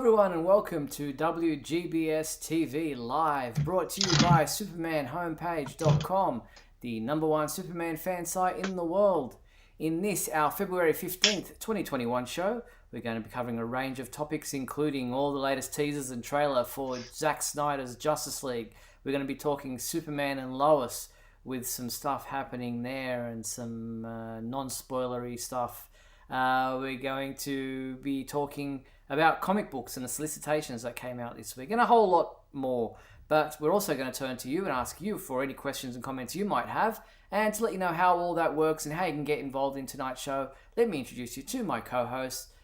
everyone, and welcome to WGBS TV Live, brought to you by SupermanHomepage.com, the #1 Superman fan site in the world. In this, our February 15th, 2021 show, we're going to be covering a range of topics, including all the latest teasers and trailer for Zack Snyder's Justice League. We're going to be talking Superman and Lois, with some stuff happening there and some non-spoilery stuff. We're going to be talking about comic books and the solicitations that came out this week, and a whole lot more. But we're also going to turn to you and ask you for any questions and comments you might have, and to let you know how all that works and how you can get involved in tonight's show, let me introduce you to my co-host,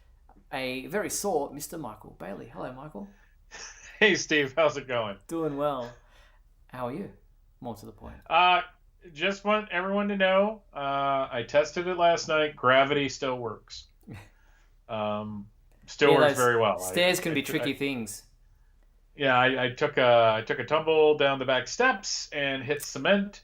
a very sore Mr. Michael Bailey. Hello, Michael. Hey, Steve. How's it going? Doing well. How are you? More to the point. Just want everyone to know, I tested it last night. Gravity still works. Still works very well. Stairs can be tricky things. Yeah, I took a tumble down the back steps and hit cement,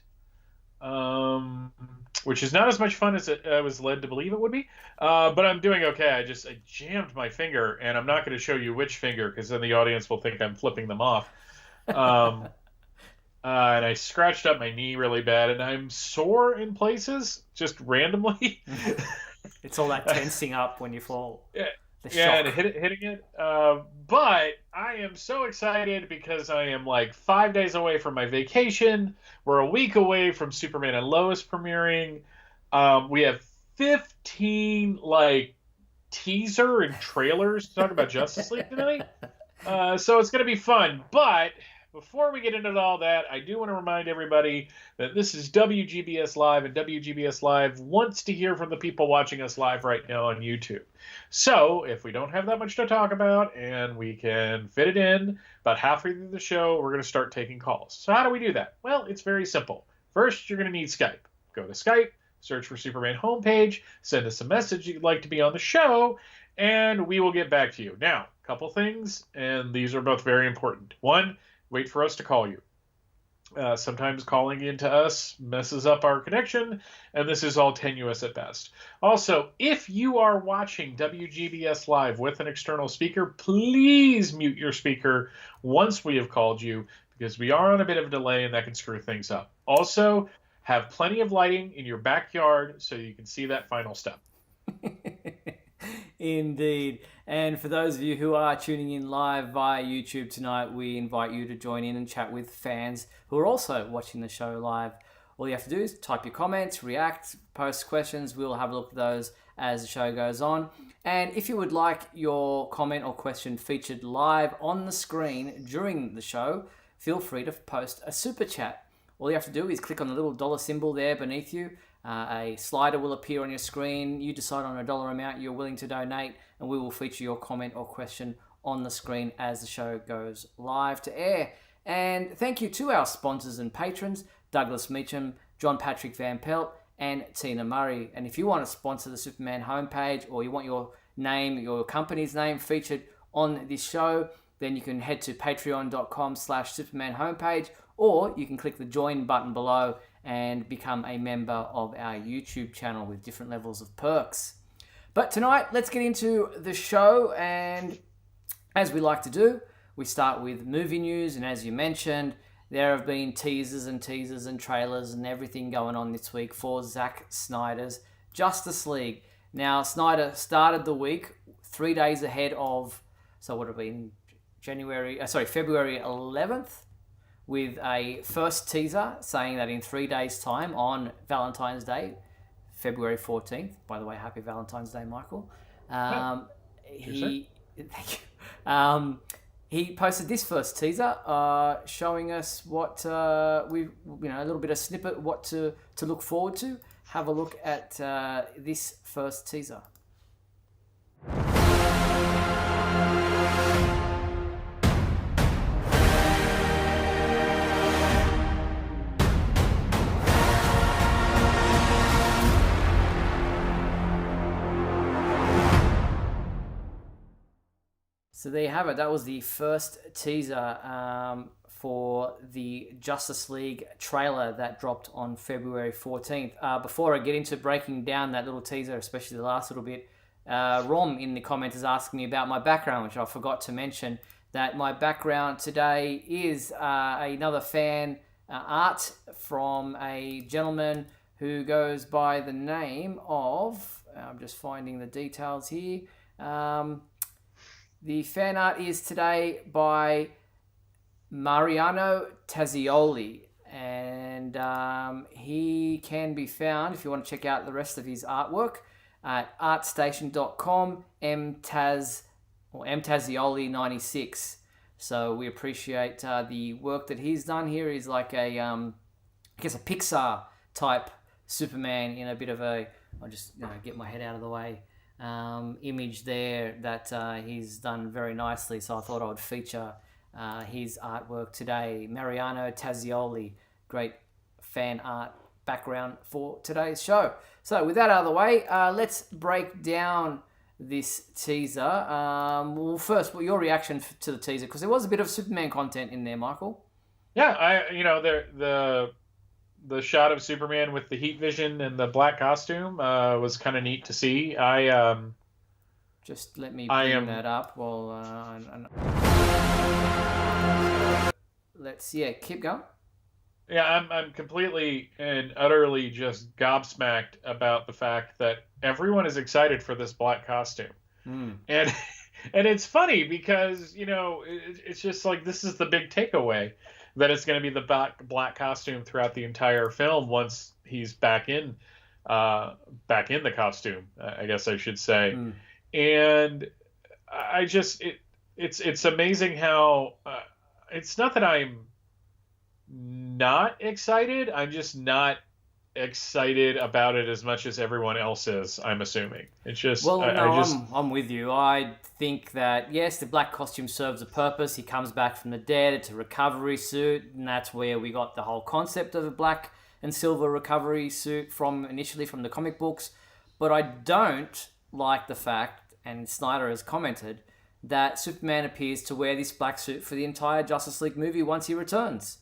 which is not as much fun as I was led to believe it would be. But I'm doing okay. I jammed my finger, and I'm not going to show you which finger because then the audience will think I'm flipping them off. And I scratched up my knee really bad, and I'm sore in places just randomly. It's all that tensing up when you fall. Yeah, and hitting it. But I am so excited because I am like 5 days away from my vacation. We're a week away from Superman and Lois premiering. We have 15 teaser and trailers to talk about Justice League tonight. So it's going to be fun. But before we get into all that, I do want to remind everybody that this is WGBS Live, and WGBS Live wants to hear from the people watching us live right now on YouTube. So if we don't have that much to talk about and we can fit it in about halfway through the show, we're going to start taking calls. So how do we do that? Well, it's very simple. First, you're going to need Skype. Go to Skype, search for Superman Homepage, send us a message you'd like to be on the show, and we will get back to you. Now, a couple things, and these are both very important. One, wait for us to call you. Sometimes calling into us messes up our connection, and this is all tenuous at best. Also, if you are watching WGBS Live with an external speaker, please mute your speaker once we have called you, because we are on a bit of a delay and that can screw things up. Also, have plenty of lighting in your backyard so you can see that final step. Indeed. And for those of you who are tuning in live via YouTube tonight, we invite you to join in and chat with fans who are also watching the show live. All you have to do is type your comments, react, post questions. We'll have a look at those as the show goes on. And if you would like your comment or question featured live on the screen during the show, feel free to post a super chat. All you have to do is click on the little dollar symbol there beneath you. A slider will appear on your screen. You decide on a dollar amount you're willing to donate, and we will feature your comment or question on the screen as the show goes live to air. And thank you to our sponsors and patrons, Douglas Meacham, John Patrick Van Pelt, and Tina Murray. And if you want to sponsor the Superman homepage, or you want your name, your company's name featured on this show, then you can head to patreon.com/Superman homepage, or you can click the join button below and become a member of our YouTube channel with different levels of perks. But tonight, let's get into the show, and as we like to do, we start with movie news, and as you mentioned, there have been teasers and trailers and everything going on this week for Zack Snyder's Justice League. Now, Snyder started the week 3 days ahead of, so what would it have been, February 11th, with a first teaser saying that in 3 days' time on Valentine's Day, February 14th, by the way, happy Valentine's Day, Michael. He posted this first teaser showing us what a little bit of snippet, what to look forward to. Have a look at this first teaser. So there you have it. That was the first teaser for the Justice League trailer that dropped on February 14th. Before I get into breaking down that little teaser, especially the last little bit, Rom in the comments is asking me about my background, which I forgot to mention. That my background today is another fan art from a gentleman who goes by the name of, I'm just finding the details here. The fan art is today by Mariano Tazioli, and he can be found, if you want to check out the rest of his artwork, at artstation.com, mtazioli96. So we appreciate the work that he's done here. He's like a, I guess a Pixar type Superman in a bit of a, I'll just get my head out of the way, image there that he's done very nicely. So I thought I would feature his artwork today. Mariano Tazioli, great fan art background for today's show. So with that out of the way, let's break down this teaser. Well, first, your reaction to the teaser, because there was a bit of Superman content in there, Michael. Yeah, the shot of Superman with the heat vision and the black costume was kind of neat to see. Just let me bring that up while let's keep going. Yeah, I'm completely and utterly just gobsmacked about the fact that everyone is excited for this black costume. And it's funny because, it's just like, this is the big takeaway, that it's going to be the black costume throughout the entire film once he's back in the costume, I guess I should say. And I just, it's amazing how, it's not that I'm not excited, I'm just not excited about it as much as everyone else is, I'm assuming. It's just, I'm with you. I think that, yes, the black costume serves a purpose. He comes back from the dead. It's a recovery suit, and that's where we got the whole concept of a black and silver recovery suit initially from the comic books. But I don't like the fact, and Snyder has commented, that Superman appears to wear this black suit for the entire Justice League movie once he returns.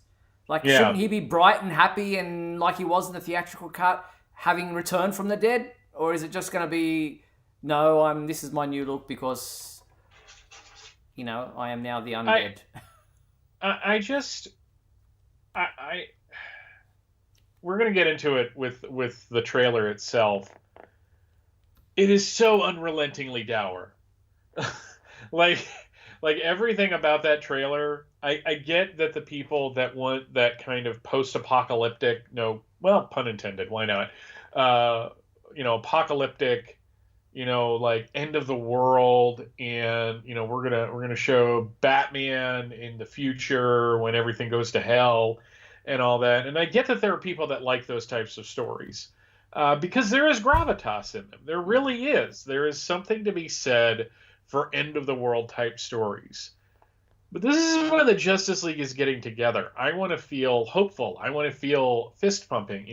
Shouldn't he be bright and happy and like he was in the theatrical cut, having returned from the dead? Or is it just going to be, no, this is my new look because, I am now the undead? We're going to get into it with the trailer itself. It is so unrelentingly dour. Like everything about that trailer, I get that the people that want that kind of post-apocalyptic, pun intended, why not? Apocalyptic, like end of the world, and we're gonna show Batman in the future when everything goes to hell and all that. And I get that there are people that like those types of stories because there is gravitas in them. There really is. There is something to be said for end of the world type stories. But this is when the Justice League is getting together. I want to feel hopeful. I want to feel fist pumping.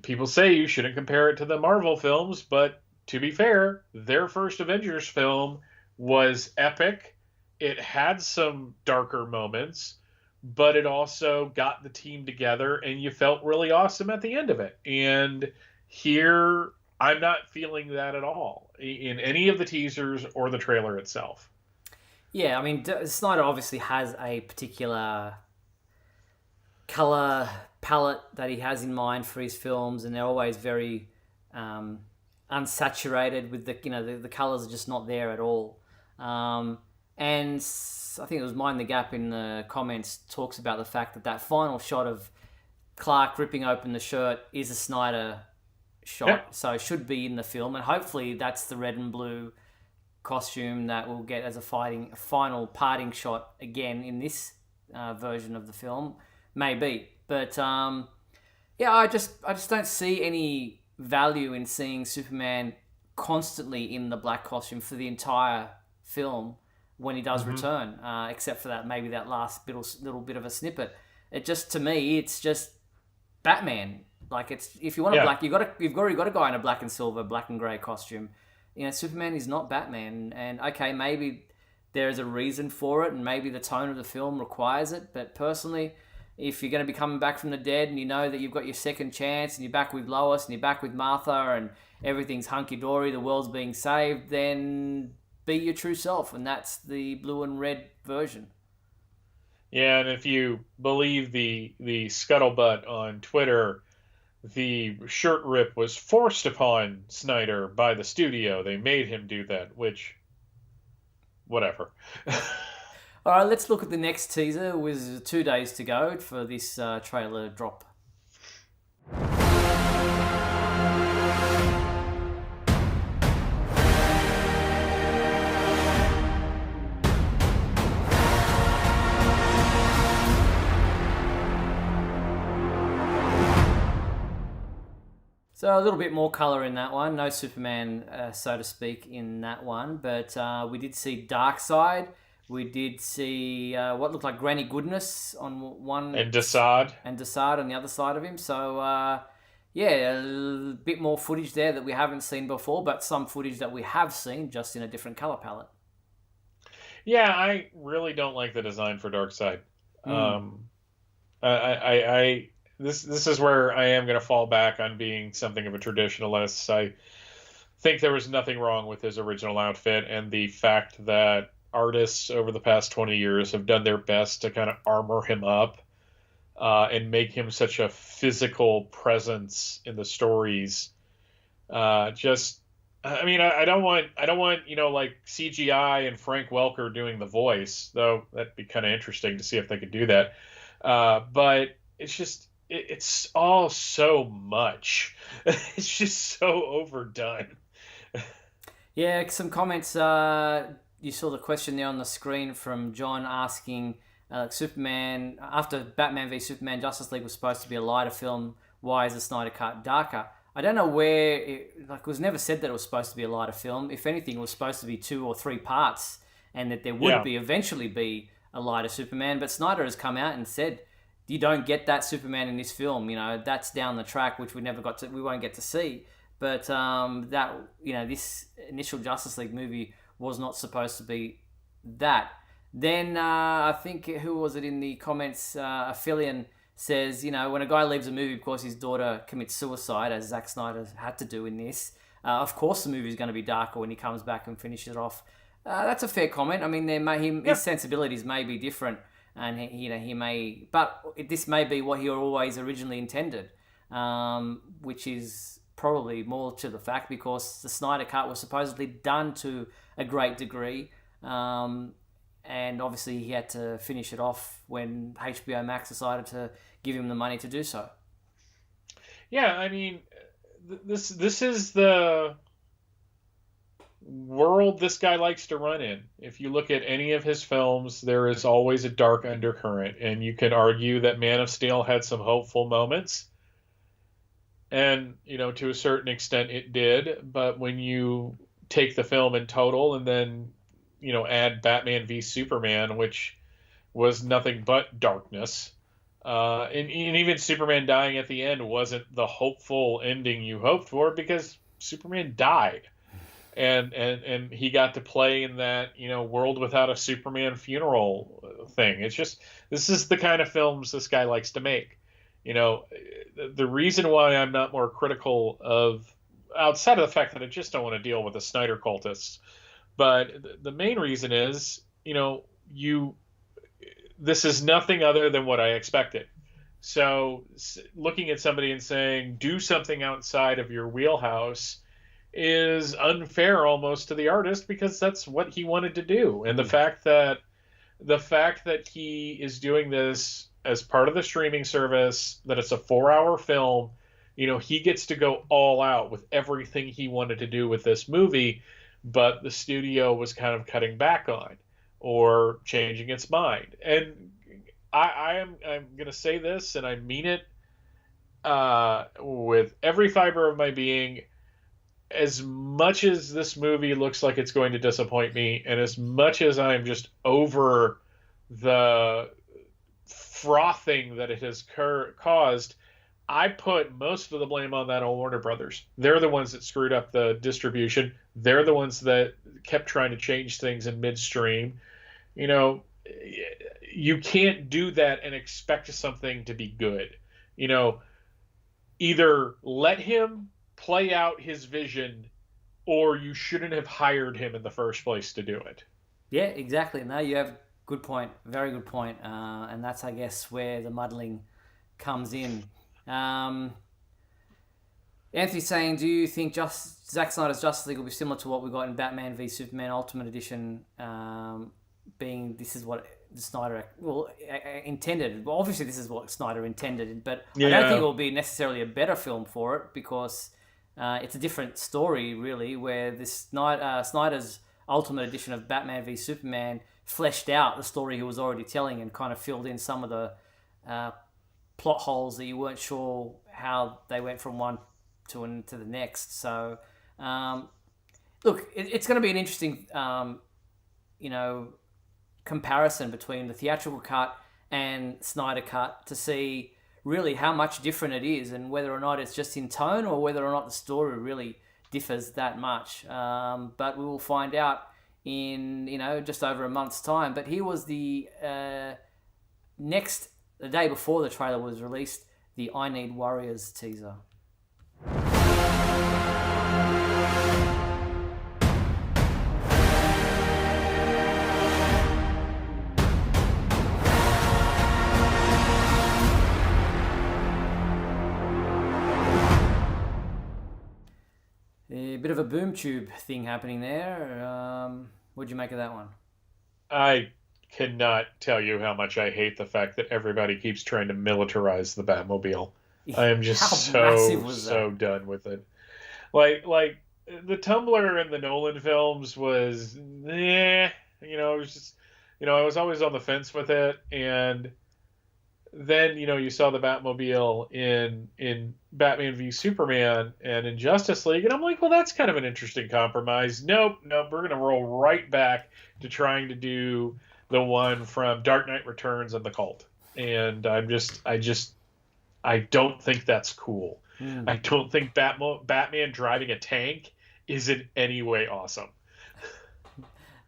People say you shouldn't compare it to the Marvel films, but to be fair, their first Avengers film was epic. It had some darker moments, but it also got the team together and you felt really awesome at the end of it. And here, I'm not feeling that at all in any of the teasers or the trailer itself. Yeah, Snyder obviously has a particular color palette that he has in mind for his films, and they're always very unsaturated with the colors are just not there at all. And I think it was Mind the Gap in the comments talks about the fact that final shot of Clark ripping open the shirt is a Snyder shot, so it should be in the film, and hopefully that's the red and blue costume that we'll get as a final parting shot again in this version of the film, maybe. But I just don't see any value in seeing Superman constantly in the black costume for the entire film when he does return, except for that maybe that last little bit of a snippet. It just, to me, it's just Batman. Like, it's, if you want a black, you've already got a guy in a black and silver, black and grey costume. Superman is not Batman, and okay, maybe there's a reason for it, and maybe the tone of the film requires it. But personally, if you're going to be coming back from the dead and you know that you've got your second chance and you're back with Lois and you're back with Martha and everything's hunky-dory, the world's being saved, then be your true self. And that's the blue and red version. Yeah, and if you believe the scuttlebutt on Twitter, the shirt rip was forced upon Snyder by the studio. They made him do that, which, whatever. All right, let's look at the next teaser. With 2 days to go for this trailer drop. So a little bit more colour in that one. No Superman, so to speak, in that one. But we did see Darkseid. We did see what looked like Granny Goodness on one... And Desaad. And Desaad on the other side of him. So, yeah, a bit more footage there that we haven't seen before, but some footage that we have seen, just in a different colour palette. Yeah, I really don't like the design for Darkseid. This is where I am going to fall back on being something of a traditionalist. I think there was nothing wrong with his original outfit, and the fact that artists over the past 20 years have done their best to kind of armor him up and make him such a physical presence in the stories. I don't want like CGI and Frank Welker doing the voice, though that'd be kind of interesting to see if they could do that. But it's just it's all so much. It's just so overdone. Yeah, some comments. You saw the question there on the screen from John asking, Superman, after Batman v Superman, Justice League was supposed to be a lighter film. Why is the Snyder Cut darker? I don't know where, it was never said that it was supposed to be a lighter film. If anything, it was supposed to be 2 or 3 parts and that there would eventually be a lighter Superman. But Snyder has come out and said, you don't get that Superman in this film. That's down the track, which we won't get to see. But this initial Justice League movie was not supposed to be that. Then I think, who was it in the comments? Aphelion says, when a guy leaves a movie because his daughter commits suicide, as Zack Snyder had to do in this, of course the movie is going to be darker when he comes back and finishes it off. That's a fair comment. I mean, his sensibilities may be different. And this may be what he always originally intended, which is probably more to the fact because the Snyder Cut was supposedly done to a great degree, and obviously he had to finish it off when HBO Max decided to give him the money to do so. Yeah, I mean, this is the world this guy likes to run in. If you look at any of his films, there is always a dark undercurrent, and you could argue that Man of Steel had some hopeful moments, and to a certain extent it did, but when you take the film in total and then add Batman v Superman, which was nothing but darkness, and even Superman dying at the end wasn't the hopeful ending you hoped for, because Superman died. And he got to play in that, world without a Superman funeral thing. It's just, this is the kind of films this guy likes to make. The reason why I'm not more critical of, outside of the fact that I just don't want to deal with the Snyder cultists, but the main reason is, this is nothing other than what I expected. So looking at somebody and saying, do something outside of your wheelhouse is unfair almost to the artist, because that's what he wanted to do. And the fact that he is doing this as part of the streaming service, that it's a 4-hour film, he gets to go all out with everything he wanted to do with this movie, but the studio was kind of cutting back on or changing its mind. And I'm going to say this, and I mean it with every fiber of my being. As much as this movie looks like it's going to disappoint me, and as much as I'm just over the frothing that it has caused, I put most of the blame on that old Warner Brothers. They're the ones that screwed up the distribution. They're the ones that kept trying to change things in midstream. you can't do that and expect something to be good. You know, either let him play out his vision, or you shouldn't have hired him in the first place to do it. Yeah, exactly. No, you have good point, very good point, and that's I guess where the muddling comes in. Um, Anthony's saying, do you think just Zack Snyder's Justice League will be similar to what we got in Batman v Superman Ultimate Edition? Being this is what Snyder intended. Well, obviously this is what Snyder intended, but I don't think it will be necessarily a better film for it because it's a different story, really, where this Snyder's Ultimate Edition of Batman v Superman fleshed out the story he was already telling and kind of filled in some of the plot holes that you weren't sure how they went from one to the next. So, look, it's going to be an interesting, comparison between the theatrical cut and Snyder cut to see really how much different it is and whether or not it's just in tone or whether or not the story really differs that much. But we will find out in, just over a month's time. But here was the day before the trailer was released, the I Need Warriors teaser. A bit of a boom tube thing happening there. What'd you make of that one? I cannot tell you how much I hate the fact that everybody keeps trying to militarize the Batmobile. I am just so done with it. Like the Tumblr in the Nolan films was, it was just, I was always on the fence with it, and then you saw the Batmobile in Batman v Superman and in Justice League, and I'm like, well, that's kind of an interesting compromise. Nope, we're gonna roll right back to trying to do the one from Dark Knight Returns and The Cult, and I don't think that's cool. I don't think Batman driving a tank is in any way awesome.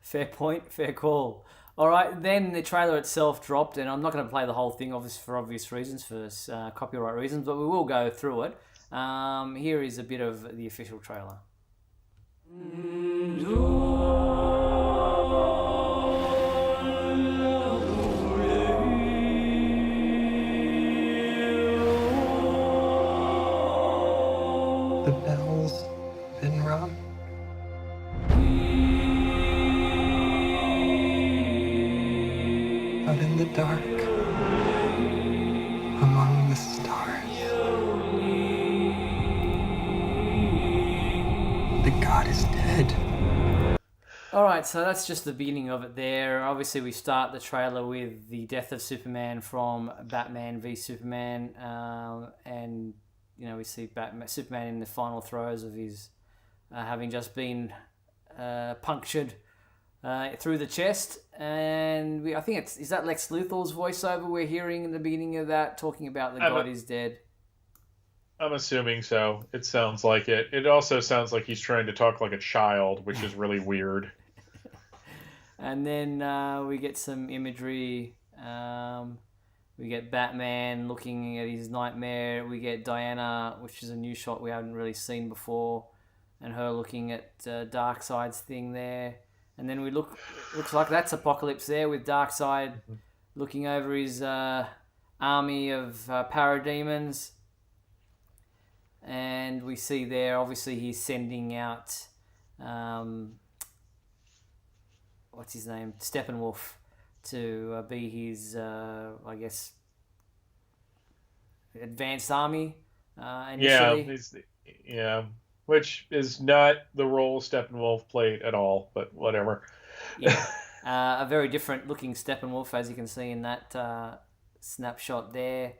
Fair point, fair call. All right, then the trailer itself dropped, and I'm not going to play the whole thing, for obvious reasons, for copyright reasons, but we will go through it. Here is a bit of the official trailer. The bell's been rung. Out in the dark, among the stars, the god is dead. All right, so that's just the beginning of it there. Obviously, we start the trailer with the death of Superman from Batman v Superman, and we see Superman in the final throes of his having just been punctured through the chest, and I think is that Lex Luthor's voiceover we're hearing in the beginning of that, talking about the god is dead. I'm assuming so. It sounds like it. It also sounds like he's trying to talk like a child, which is really weird. And then we get some imagery. We get Batman looking at his nightmare. We get Diana, which is a new shot we haven't really seen before, and her looking at Darkseid's thing there. And then looks like that's Apocalypse there with Darkseid looking over his army of parademons. And we see there, obviously, he's sending out, what's his name? Steppenwolf to be his, advanced army initially. Yeah, which is not the role Steppenwolf played at all, but whatever. Yeah, a very different looking Steppenwolf, as you can see in that snapshot there.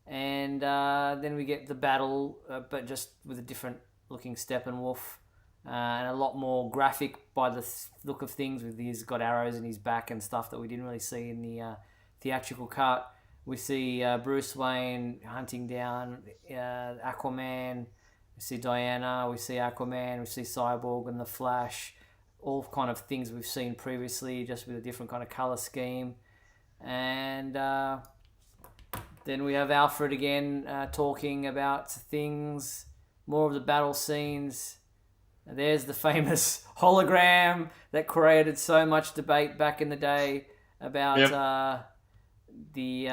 And then we get the battle, but just with a different looking Steppenwolf, and a lot more graphic by the look of things, with he's got arrows in his back and stuff that we didn't really see in the theatrical cut. We see Bruce Wayne hunting down Aquaman. We see Diana, we see Aquaman, we see Cyborg and the Flash, all kind of things we've seen previously, just with a different kind of color scheme. And then we have Alfred again talking about things, more of the battle scenes. There's the famous hologram that created so much debate back in the day about the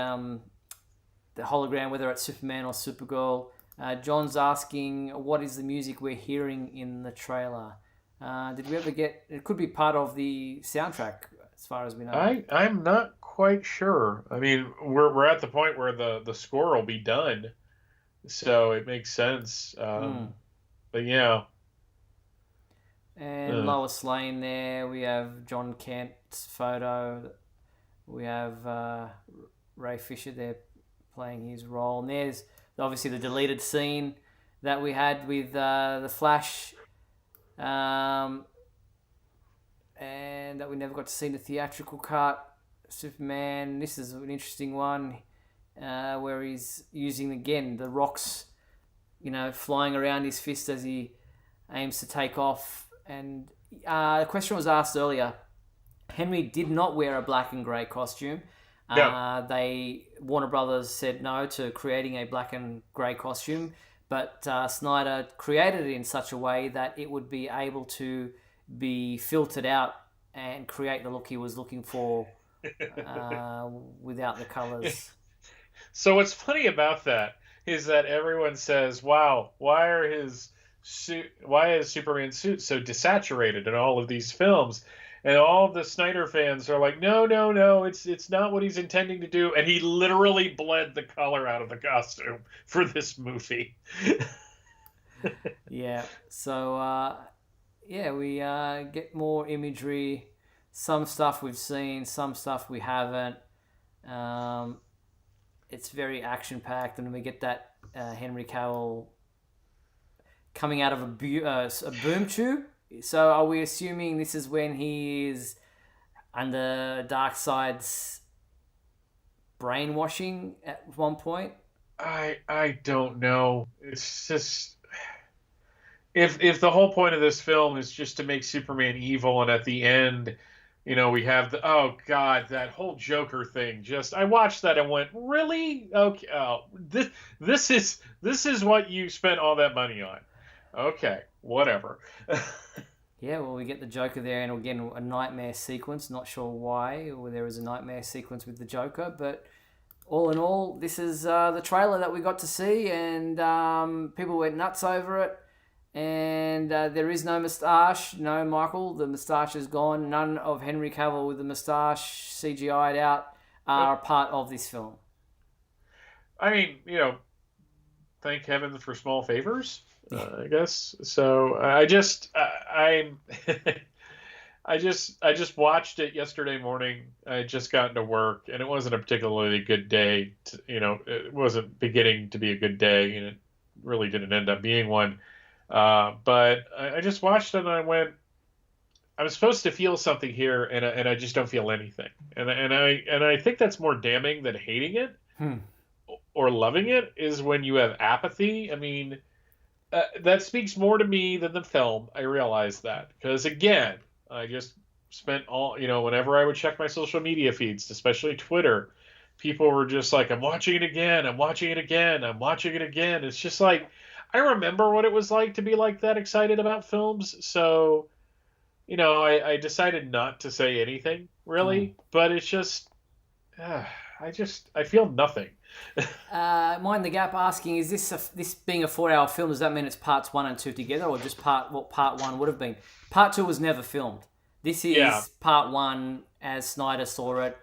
hologram, whether it's Superman or Supergirl. John's asking, what is the music we're hearing in the trailer? Did we ever get... It could be part of the soundtrack, as far as we know. I'm not quite sure. I mean, we're at the point where the score will be done, so it makes sense. But yeah. And Lois Lane there. We have John Kent's photo. We have Ray Fisher there playing his role. And there's obviously the deleted scene that we had with the Flash, and that we never got to see in the theatrical cut. Superman. This is an interesting one where he's using again the rocks, flying around his fist as he aims to take off. And the question was asked earlier. Henry did not wear a black and grey costume. No. Warner Brothers said no to creating a black and grey costume, but Snyder created it in such a way that it would be able to be filtered out and create the look he was looking for without the colours. So what's funny about that is that everyone says, "Wow, why is Superman's suit so desaturated in all of these films?" And all the Snyder fans are like, no, it's not what he's intending to do. And he literally bled the color out of the costume for this movie. Yeah. So, we get more imagery. Some stuff we've seen, some stuff we haven't. It's very action-packed. And we get that Henry Cavill coming out of a boom tube. So are we assuming this is when he is under Darkseid's brainwashing at one point? I don't know. It's just if the whole point of this film is just to make Superman evil, and at the end, we have that whole Joker thing. I watched that and went, really? Okay, this is what you spent all that money on. Okay, whatever. Yeah, well, we get the Joker there, and again, a nightmare sequence. Not sure why there was a nightmare sequence with the Joker, but all in all, this is the trailer that we got to see, and people went nuts over it. And there is no moustache. No, Michael, the moustache is gone. None of Henry Cavill with the moustache CGI'd out are a part of this film. I mean, thank heaven for small favors. I guess so. I just watched it yesterday morning. I had just gotten to work, and it wasn't a particularly good day. It wasn't beginning to be a good day, and it really didn't end up being one. But I just watched it, and I went, I'm supposed to feel something here, and I just don't feel anything. And I think that's more damning than hating it or loving it, is when you have apathy. I mean. That speaks more to me than the film. I realize that. Because, again, I just spent whenever I would check my social media feeds, especially Twitter, people were just like, I'm watching it again. I'm watching it again. I'm watching it again. It's just like, I remember what it was like to be like that excited about films. So, I decided not to say anything, really. But it's just, I feel nothing. Mind the Gap asking, is this being a 4-hour film, does that mean it's parts 1 and 2 together, or just what part 1 would have been? Part 2 was never filmed. This is part 1 as Snyder saw it,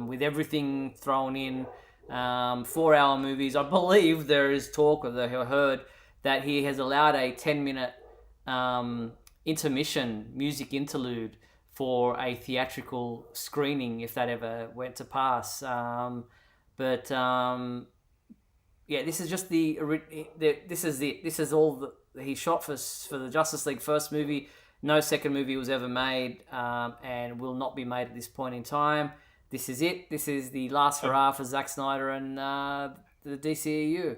with everything thrown in. 4-hour movies. I believe there is talk, or I heard, that he has allowed a 10-minute intermission, music interlude, for a theatrical screening, if that ever went to pass. But this is just this is all that he shot for the Justice League first movie. No second movie was ever made, and will not be made at this point in time. This is it. This is the last hurrah for Zack Snyder and the DCEU.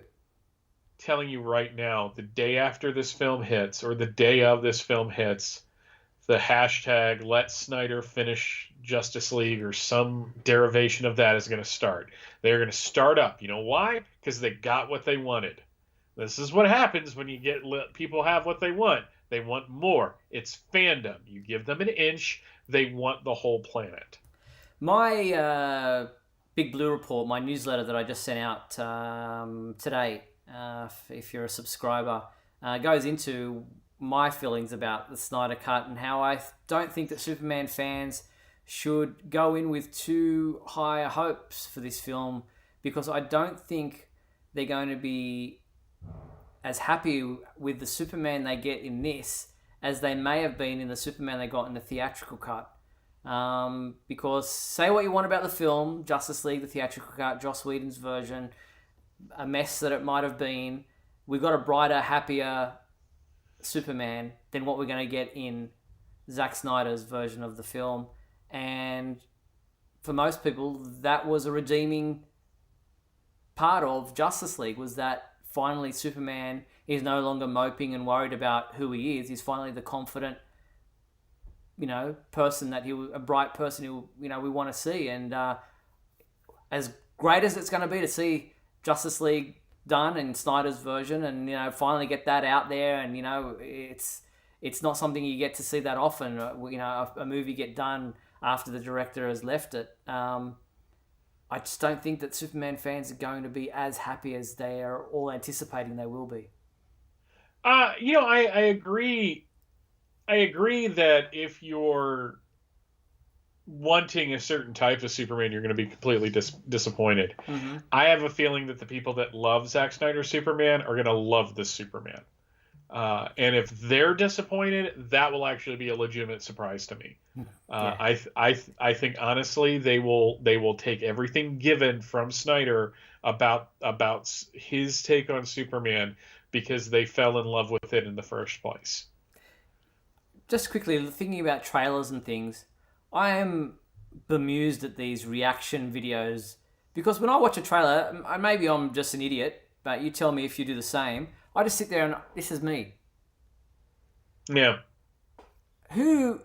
Telling you right now, the day after this film hits, or the day of this film hits, the hashtag Let Snyder Finish Justice League or some derivation of that is going to start. They're going to start up. You know why? Because they got what they wanted. This is what happens when you get people have what they want. They want more. It's fandom. You give them an inch, they want the whole planet. My Big Blue Report, my newsletter that I just sent out today, if you're a subscriber, goes into my feelings about the Snyder Cut and how I don't think that Superman fans should go in with too high hopes for this film, because I don't think they're going to be as happy with the Superman they get in this as they may have been in the Superman they got in the theatrical cut. Because say what you want about the film, Justice League, the theatrical cut, Joss Whedon's version, a mess that it might have been, we got a brighter, happier Superman than what we're going to get in Zack Snyder's version of the film. And for most people, that was a redeeming part of Justice League, was that finally Superman is no longer moping and worried about who he is. He's finally the confident, person that a bright person who, we want to see. And as great as it's going to be to see Justice League done in Snyder's version and, finally get that out there, and, it's not something you get to see that often, a movie get done after the director has left it. I just don't think that Superman fans are going to be as happy as they are all anticipating they will be. I agree. I agree that if you're wanting a certain type of Superman, you're going to be completely disappointed. Mm-hmm. I have a feeling that the people that love Zack Snyder's Superman are going to love this Superman. And if they're disappointed, that will actually be a legitimate surprise to me. Yeah. I think honestly they will take everything given from Snyder about his take on Superman because they fell in love with it in the first place. Just quickly, thinking about trailers and things, I am bemused at these reaction videos, because when I watch a trailer, and maybe I'm just an idiot, but you tell me if you do the same, I just sit there and this is me. Yeah. Who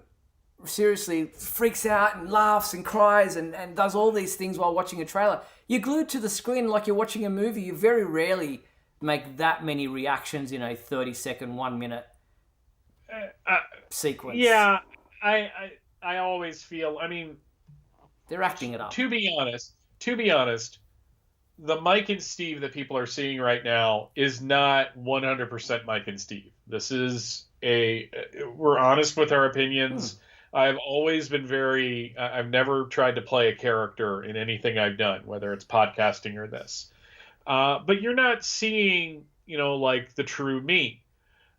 seriously freaks out and laughs and cries and does all these things while watching a trailer? You're glued to the screen like you're watching a movie. You very rarely make that many reactions in a 30-second, 1 minute sequence. Yeah, I always feel, they're acting it up. To be honest, the Mike and Steve that people are seeing right now is not 100% Mike and Steve. This is we're honest with our opinions. I've always been I've never tried to play a character in anything I've done, whether it's podcasting or this. But you're not seeing, like the true me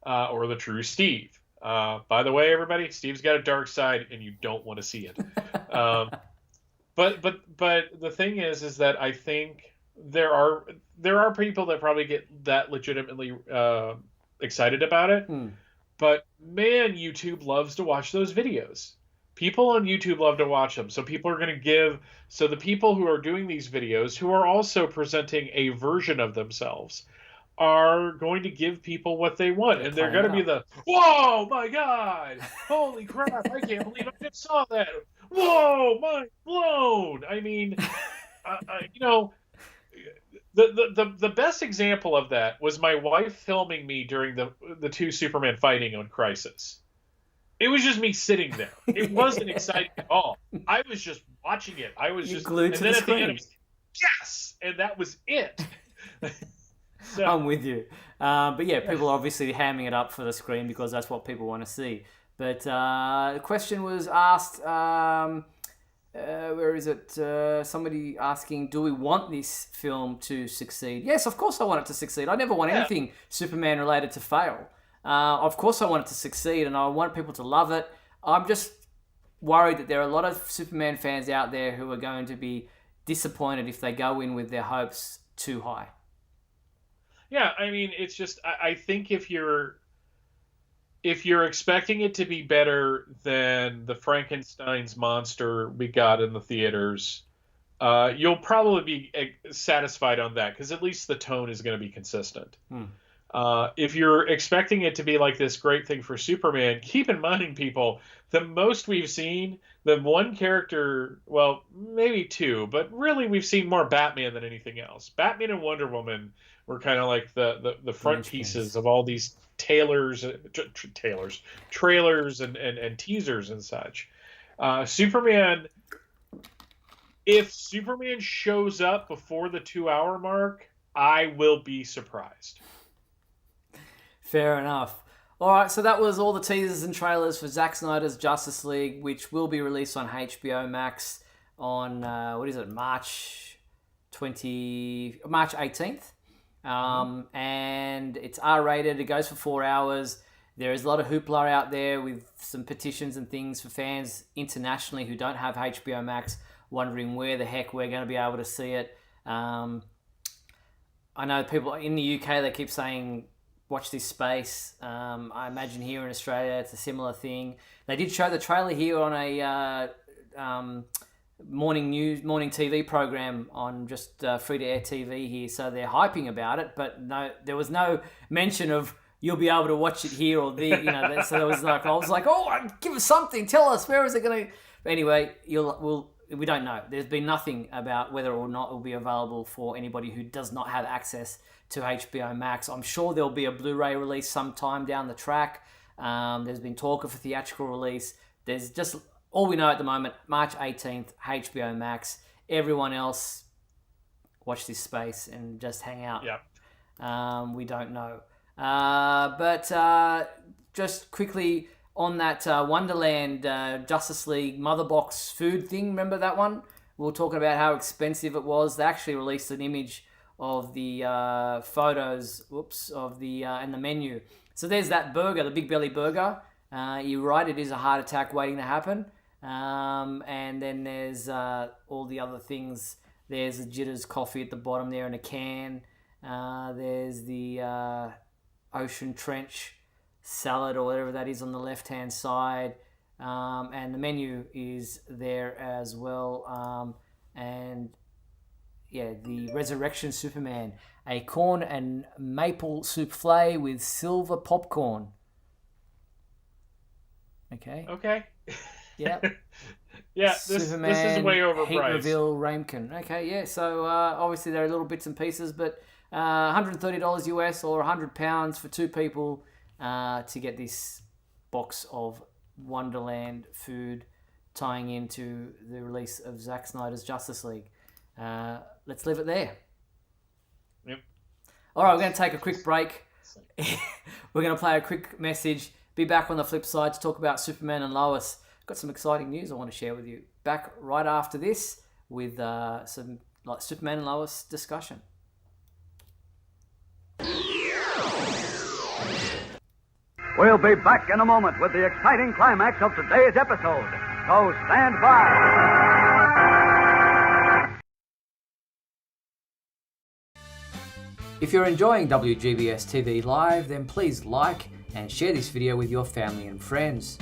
or the true Steve. By the way, everybody, Steve's got a dark side and you don't want to see it. But the thing is that I think there are people that probably get that legitimately excited about it. But man, YouTube loves to watch those videos. People on YouTube love to watch them. So people are going to so the people who are doing these videos, who are also presenting a version of themselves, are going to give people what they want. And they're going to be whoa, my God, holy crap, I can't believe I just saw that. Whoa, mind blown. The best example of that was my wife filming me during the two Superman fighting on Crisis. It was just me sitting there. It wasn't exciting at all. I was just watching it. I was just glued to the screen. At the end, yes, and that was it. So, I'm with you. But yeah, people are obviously hamming it up for the screen because that's what people want to see. But the question was asked, where is it? Somebody asking, do we want this film to succeed? Yes, of course I want it to succeed. I never want anything Superman related to fail. Of course I want it to succeed and I want people to love it. I'm just worried that there are a lot of Superman fans out there who are going to be disappointed if they go in with their hopes too high. Yeah, it's just, I think if you're expecting it to be better than the Frankenstein's monster we got in the theaters, you'll probably be satisfied on that because at least the tone is going to be consistent. If you're expecting it to be like this great thing for Superman, keep in mind, people, the most we've seen, the one character, well, maybe two, but really we've seen more Batman than anything else. Batman and Wonder Woman were kind of like the front pieces of all these trailers and teasers and such. Superman, if Superman shows up before the 2-hour mark, I will be surprised. Fair enough. All right, so that was all the teasers and trailers for Zack Snyder's Justice League, which will be released on HBO Max on, March 18th. And it's R-rated. It goes for 4 hours. There is a lot of hoopla out there with some petitions and things for fans internationally who don't have HBO Max, wondering where the heck we're going to be able to see it. I know people in the UK, they keep saying, watch this space. I imagine here in Australia it's a similar thing. They did show the trailer here on a morning TV program on just free-to-air TV here, so they're hyping about it, but no, there was no mention of you'll be able to watch it here or there. So there was like, I was like, oh, give us something, tell us, where is it going to... Anyway, we don't know. There's been nothing about whether or not it will be available for anybody who does not have access to HBO Max. I'm sure there'll be a Blu-ray release sometime down the track. There's been talk of a theatrical release. There's just, all we know at the moment, March 18th, HBO Max. Everyone else, watch this space and just hang out. Yep. We don't know. But just quickly on that Wonderland Justice League Mother Box food thing, remember that one? We were talking about how expensive it was. They actually released an image of the photos, of the and the menu. So there's that burger, the Big Belly Burger. You're right, it is a heart attack waiting to happen. And then there's all the other things. There's the Jitters coffee at the bottom there in a can. There's the Ocean Trench salad or whatever that is on the left-hand side. And the menu is there as well. And yeah, the Resurrection Superman, a corn and maple souffle with silver popcorn. Okay. Yeah. Yeah, this is way overpriced. Heat reveal ramekin. Okay, yeah. So obviously there are little bits and pieces, but $130 US or £100 for two people to get this box of Wonderland food, tying into the release of Zack Snyder's Justice League. Let's leave it there. Yep. All right, we're going to take a quick break. We're going to play a quick message. Be back on the flip side to talk about Superman and Lois. Got some exciting news I want to share with you. Back right after this with some like Superman and Lois discussion. We'll be back in a moment with the exciting climax of today's episode. So stand by. If you're enjoying WGBS TV Live, then please like and share this video with your family and friends.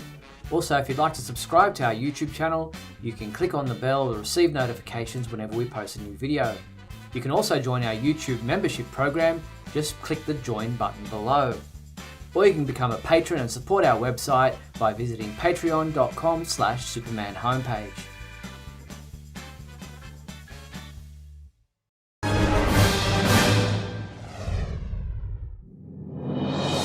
Also, if you'd like to subscribe to our YouTube channel, you can click on the bell to receive notifications whenever we post a new video. You can also join our YouTube membership program. Just click the join button below. Or you can become a patron and support our website by visiting patreon.com/Superman homepage.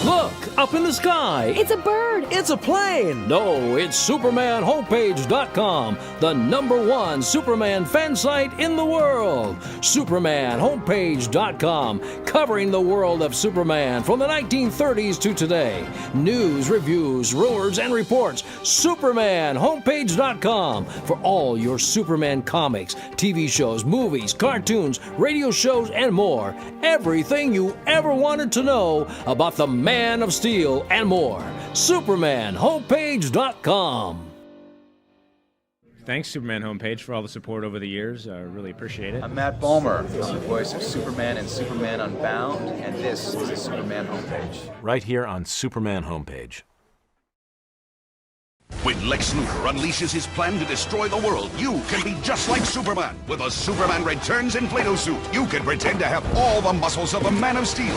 Look, up in the sky. It's a bird. It's a plane. No, it's SupermanHomepage.com, the #1 Superman fan site in the world. SupermanHomepage.com, covering the world of Superman from the 1930s to today. News, reviews, rumors, and reports. SupermanHomepage.com for all your Superman comics, TV shows, movies, cartoons, radio shows, and more. Everything you ever wanted to know about the Man of Steel and more. SupermanHomepage.com. Thanks, Superman Homepage, for all the support over the years. I really appreciate it. I'm Matt Bomer. I'm the voice of Superman in Superman Unbound, and this is the Superman Homepage. Right here on Superman Homepage. When Lex Luthor unleashes his plan to destroy the world, you can be just like Superman. With a Superman Returns in Play-Doh suit, you can pretend to have all the muscles of a Man of Steel.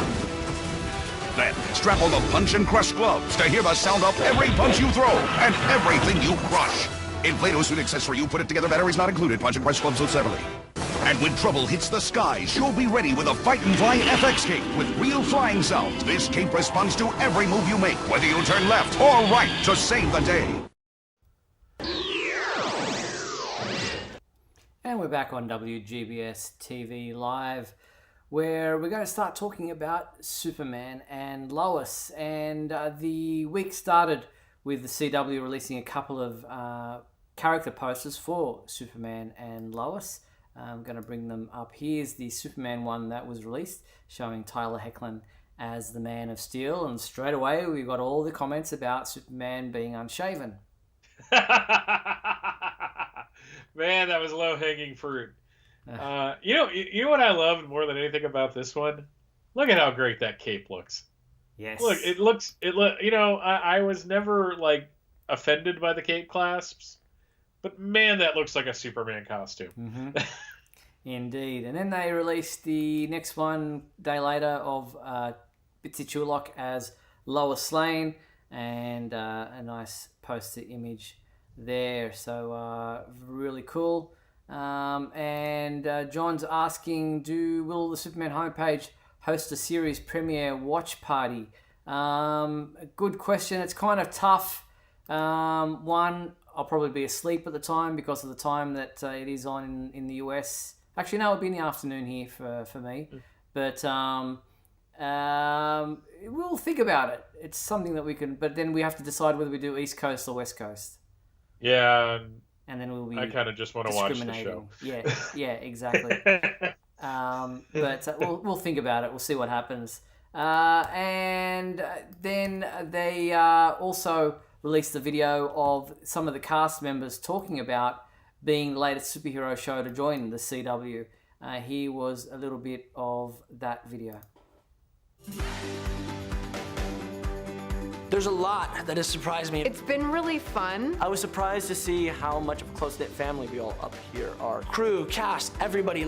Then strap on the punch and crush gloves to hear the sound of every punch you throw and everything you crush. Inflato suit accessory, you put it together, batteries not included. Punch and crush gloves sold separately. And when trouble hits the skies, you'll be ready with a Fight and Fly FX cape with real flying sounds. This cape responds to every move you make, whether you turn left or right to save the day. And we're back on WGBS TV Live, where we're going to start talking about Superman and Lois. And the week started with the CW releasing a couple of character posters for Superman and Lois. I'm going to bring them up. Here's the Superman one that was released, showing Tyler Hoechlin as the Man of Steel. And straight away, we got all the comments about Superman being unshaven. Man, that was low-hanging fruit. You know what I loved more than anything about this one? Look at how great that cape looks. Yes. Look, I was never like offended by the cape clasps, but man, that looks like a Superman costume. Mm-hmm. Indeed. And then they released the next one day later of Bitsy Chulok as Lois Lane, and a nice poster image there. So really cool. And John's asking, will the Superman homepage host a series premiere watch party? Good question. It's kind of tough. One, I'll probably be asleep at the time because of the time that it is on in the US. Actually, no, it'll be in the afternoon here for me. But we'll think about it. It's something that we can, but then we have to decide whether we do East Coast or West Coast. Yeah. And then we'll be. I kind of just want to watch the show. Yeah, exactly. But we'll think about it. We'll see what happens. And then they also released a video of some of the cast members talking about being the latest superhero show to join the CW. Here was a little bit of that video. There's a lot that has surprised me. It's been really fun. I was surprised to see how much of a close-knit family we all up here are. Crew, cast, everybody,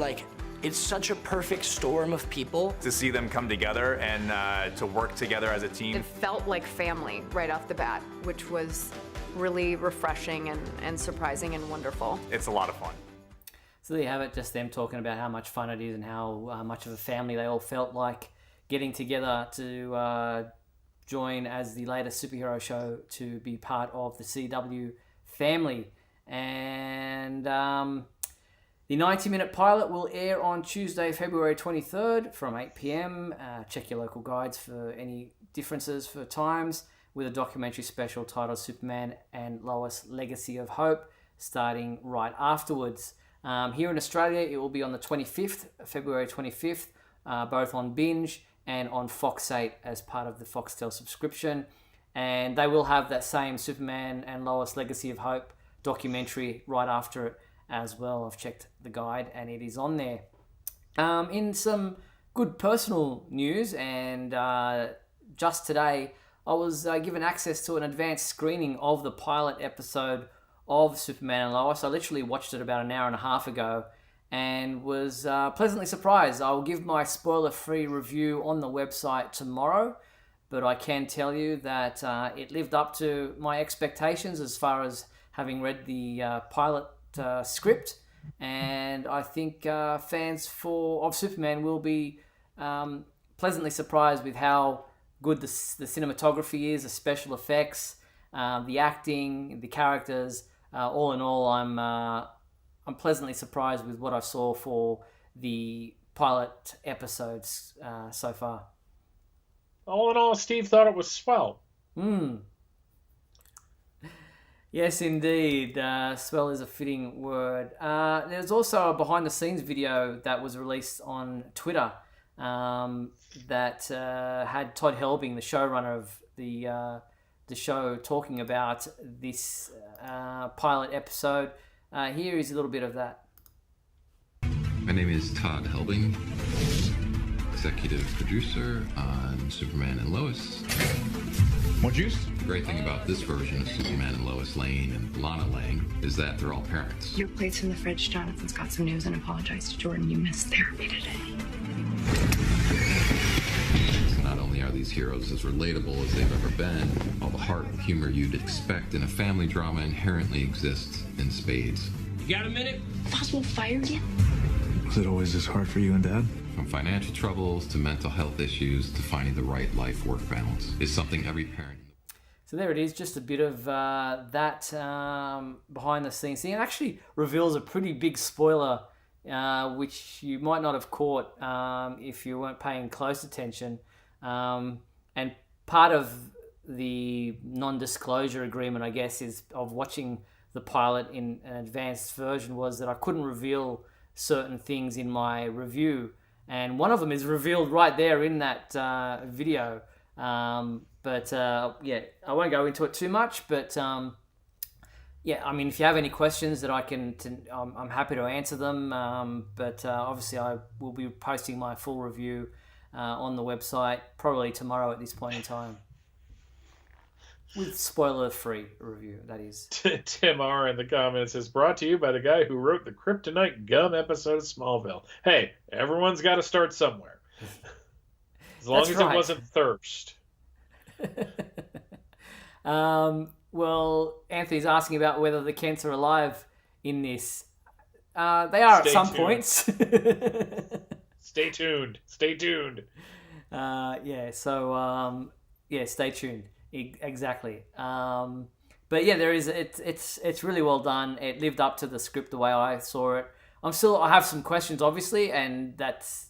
it's such a perfect storm of people. To see them come together and to work together as a team. It felt like family right off the bat, which was really refreshing and surprising and wonderful. It's a lot of fun. So there you have it, just them talking about how much fun it is and how much of a family they all felt like getting together to join as the latest superhero show to be part of the CW family. And the 90-minute pilot will air on Tuesday, February 23rd from 8 p.m. Check your local guides for any differences for times, with a documentary special titled Superman and Lois Legacy of Hope starting right afterwards. Here in Australia, it will be on the 25th, February 25th, both on Binge and on Fox 8 as part of the Foxtel subscription. And they will have that same Superman and Lois Legacy of Hope documentary right after it as well. I've checked the guide and it is on there. In some good personal news, and just today I was given access to an advanced screening of the pilot episode of Superman and Lois. I literally watched it about an hour and a half ago and was pleasantly surprised. I will give my spoiler-free review on the website tomorrow, but I can tell you that it lived up to my expectations as far as having read the pilot script, and I think fans of Superman will be pleasantly surprised with how good the cinematography is, the special effects, the acting, the characters. All in all, I'm pleasantly surprised with what I saw for the pilot episodes so far. All in all, Steve thought it was swell. Yes, indeed. Swell is a fitting word. There's also a behind-the-scenes video that was released on Twitter that had Todd Helbing, the showrunner of the show, talking about this pilot episode. Here is a little bit of that. My name is Todd Helbing, executive producer on Superman and Lois. More juice? The great thing about this version of Superman and Lois Lane and Lana Lane is that they're all parents. Your plate's in the fridge. Jonathan's got some news, and apologize to Jordan. You missed therapy today. So not only are are these heroes as relatable as they've ever been. All the heart and humor you'd expect in a family drama inherently exists in spades. You got a minute? Possible fired yet? Was it always this hard for you and Dad? From financial troubles to mental health issues to finding the right life-work balance is something every parent... So there it is, just a bit of that behind-the-scenes thing. It actually reveals a pretty big spoiler, which you might not have caught if you weren't paying close attention. And part of the non-disclosure agreement, I guess, is of watching the pilot in an advanced version was that I couldn't reveal certain things in my review. And one of them is revealed right there in that video. But yeah, I won't go into it too much. But yeah, I mean, if you have any questions that I'm happy to answer them. But obviously, I will be posting my full review on the website probably tomorrow at this point in time, with spoiler-free review. That is. Tim R in the comments is brought to you by the guy who wrote the Kryptonite Gum episode of Smallville. Hey, everyone's got to start somewhere. As long as it wasn't Thirst. Well, Anthony's asking about whether the Kents are alive in this. They are at some points. Stay tuned. Stay tuned. Yeah. So yeah, stay tuned. Exactly. But yeah, there is. It's really well done. It lived up to the script the way I saw it. I have some questions, obviously, and that's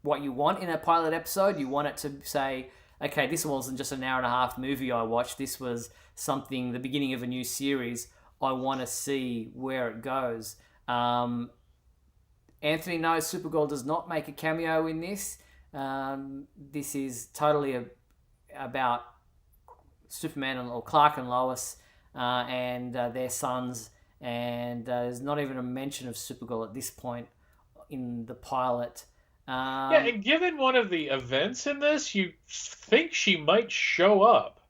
what you want in a pilot episode. You want it to say, okay, this wasn't just an hour-and-a-half movie I watched. This was something, the beginning of a new series. I want to see where it goes. Anthony knows Supergirl does not make a cameo in this. This is totally about Superman or Clark and Lois and their sons. And there's not even a mention of Supergirl at this point in the pilot. Yeah, and given one of the events in this, you think she might show up.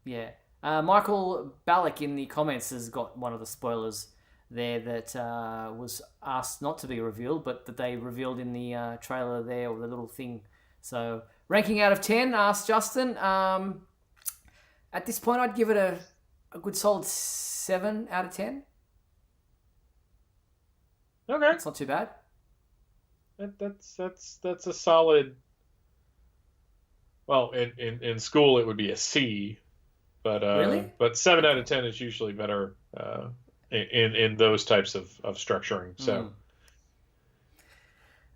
Yeah. Michael Ballack in the comments has got one of the spoilers there that was asked not to be revealed, but that they revealed in the trailer there, or the little thing. So, ranking out of 10, asked Justin. At this point, I'd give it a good solid 7 out of 10. Okay. That's not too bad. That's a solid. Well, in school it would be a C, but really? But 7 out of 10 is usually better in those types of structuring. So.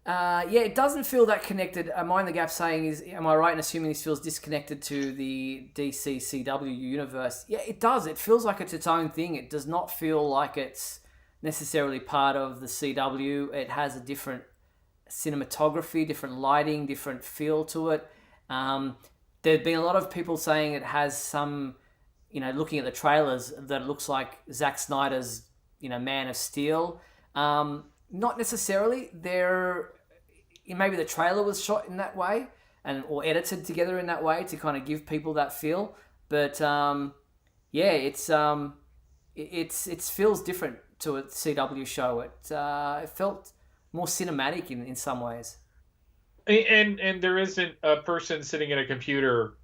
Yeah, it doesn't feel that connected. Mind the Gap saying am I right in assuming this feels disconnected to the DC CW universe? Yeah, it does. It feels like it's its own thing. It does not feel like it's necessarily part of the CW. It has a different cinematography, different lighting, different feel to it. There've been a lot of people saying it has some, looking at the trailers, that it looks like Zack Snyder's, Man of Steel. Not necessarily. Maybe the trailer was shot in that way or edited together in that way to kind of give people that feel. But yeah, it feels different to a CW show. It felt more cinematic in some ways. And there isn't a person sitting at a computer,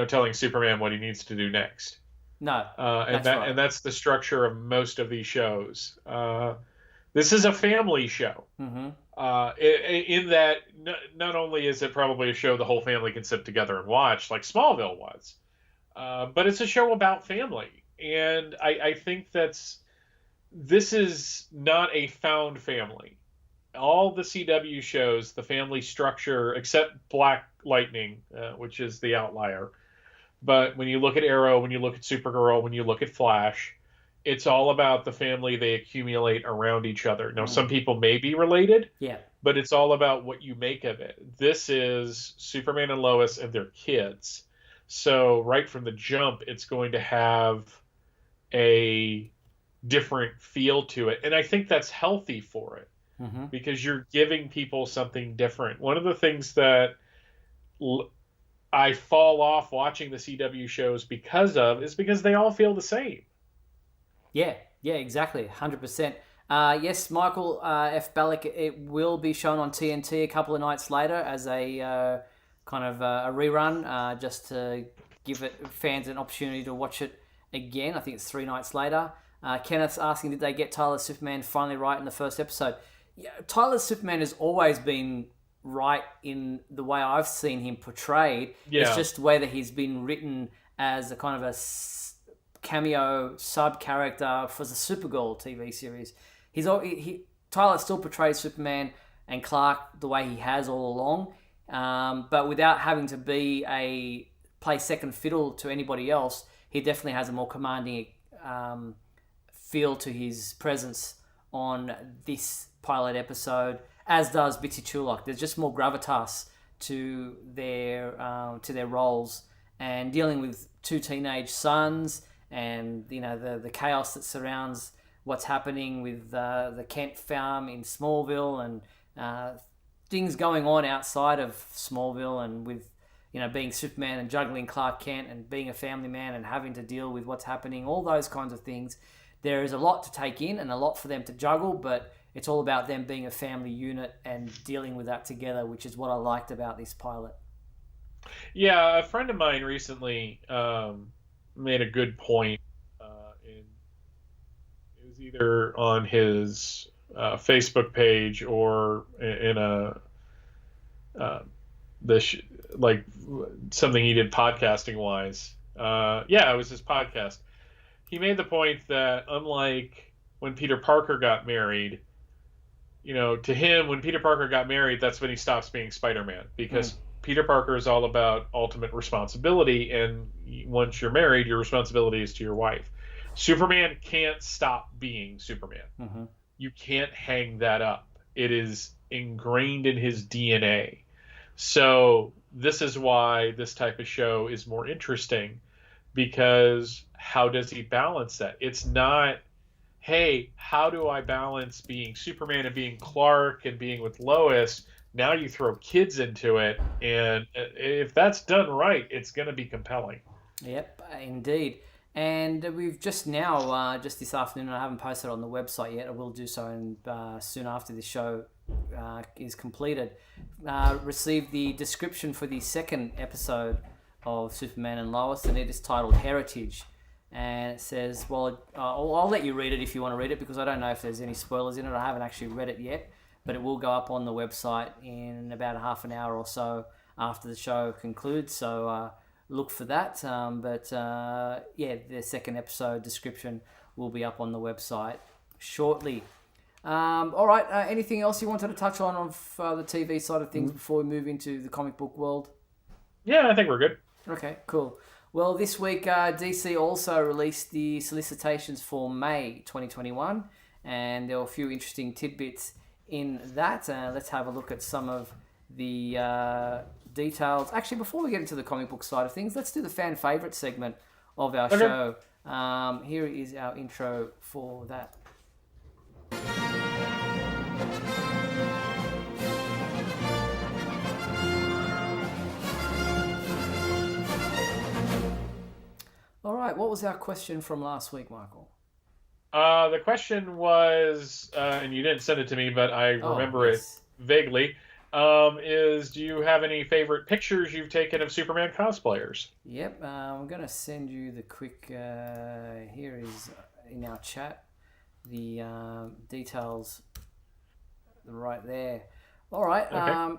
telling Superman what he needs to do next. No, and that's the structure of most of these shows. This is a family show. Mm-hmm. In that, not only is it probably a show the whole family can sit together and watch, like Smallville was, but it's a show about family. And I think this is not a found family. All the CW shows, the family structure, except Black Lightning, which is the outlier. But when you look at Arrow, when you look at Supergirl, when you look at Flash, it's all about the family they accumulate around each other. Now, some people may be related, but it's all about what you make of it. This is Superman and Lois and their kids. So right from the jump, it's going to have a different feel to it. And I think that's healthy for it. Mm-hmm. Because you're giving people something different. One of the things that I fall off watching the CW shows is because they all feel the same. Yeah, exactly, 100%. Yes, Michael F. Ballack, it will be shown on TNT a couple of nights later as a kind of a rerun just to give fans an opportunity to watch it again. I think it's 3 nights later. Kenneth's asking, did they get Tyler's Superman finally right in the first episode? Yeah, Tyler's Superman has always been right in the way I've seen him portrayed. Yeah. It's just whether he's been written as a kind of a cameo sub-character for the Supergirl TV series. Tyler still portrays Superman and Clark the way he has all along, but without having to play second fiddle to anybody else. He definitely has a more commanding feel to his presence on this pilot episode, as does Bitsy Chulok. There's just more gravitas to their roles, and dealing with 2 teenage sons, and the chaos that surrounds what's happening with the Kent farm in Smallville, and things going on outside of Smallville, and with being Superman and juggling Clark Kent and being a family man and having to deal with what's happening, all those kinds of things. There is a lot to take in and a lot for them to juggle, but it's all about them being a family unit and dealing with that together, which is what I liked about this pilot. Yeah, a friend of mine recently made a good point. It was either on his Facebook page or in like something he did podcasting wise. It was his podcast. He made the point that unlike when Peter Parker got married, to him, when Peter Parker got married, that's when he stops being Spider-Man, because Peter Parker is all about ultimate responsibility, and once you're married, your responsibility is to your wife. Superman can't stop being Superman. Mm-hmm. You can't hang that up. It is ingrained in his DNA. So this is why this type of show is more interesting, because how does he balance that? It's not, hey, how do I balance being Superman and being Clark and being with Lois? Now you throw kids into it, and if that's done right, it's going to be compelling. Yep, indeed. And we've just now, just this afternoon, I haven't posted it on the website yet, I will do so soon after this show is completed, received the description for the second episode of Superman and Lois, and it is titled Heritage. And it says, I'll let you read it if you want to read it, because I don't know if there's any spoilers in it. I haven't actually read it yet, but it will go up on the website in about half an hour or so after the show concludes. So look for that. The second episode description will be up on the website shortly. All right. Anything else you wanted to touch on the TV side of things before we move into the comic book world? Yeah, I think we're good. Okay, cool. Well, this week DC also released the solicitations for May 2021, and there were a few interesting tidbits in that. Let's have a look at some of the details. Actually, before we get into the comic book side of things, let's do the fan favourite segment of our show. Here is our intro for that. All right, what was our question from last week, Michael? The question was, and you didn't send it to me, but I remember it vaguely, is do you have any favorite pictures you've taken of Superman cosplayers? Yep, I'm going to send you the quick, here is in our chat, the details right there. All right, okay.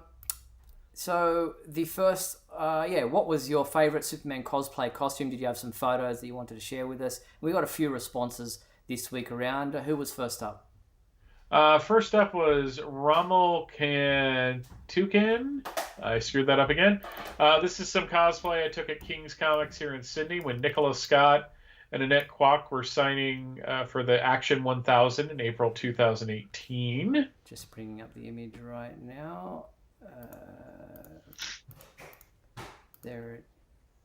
So the first, what was your favourite Superman cosplay costume? Did you have some photos that you wanted to share with us? We got a few responses this week around. Who was first up? First up was Rommel Kantukin. I screwed that up again. This is some cosplay I took at King's Comics here in Sydney when Nicola Scott and Annette Kwok were signing for the Action 1000 in April 2018. Just bringing up the image right now. There.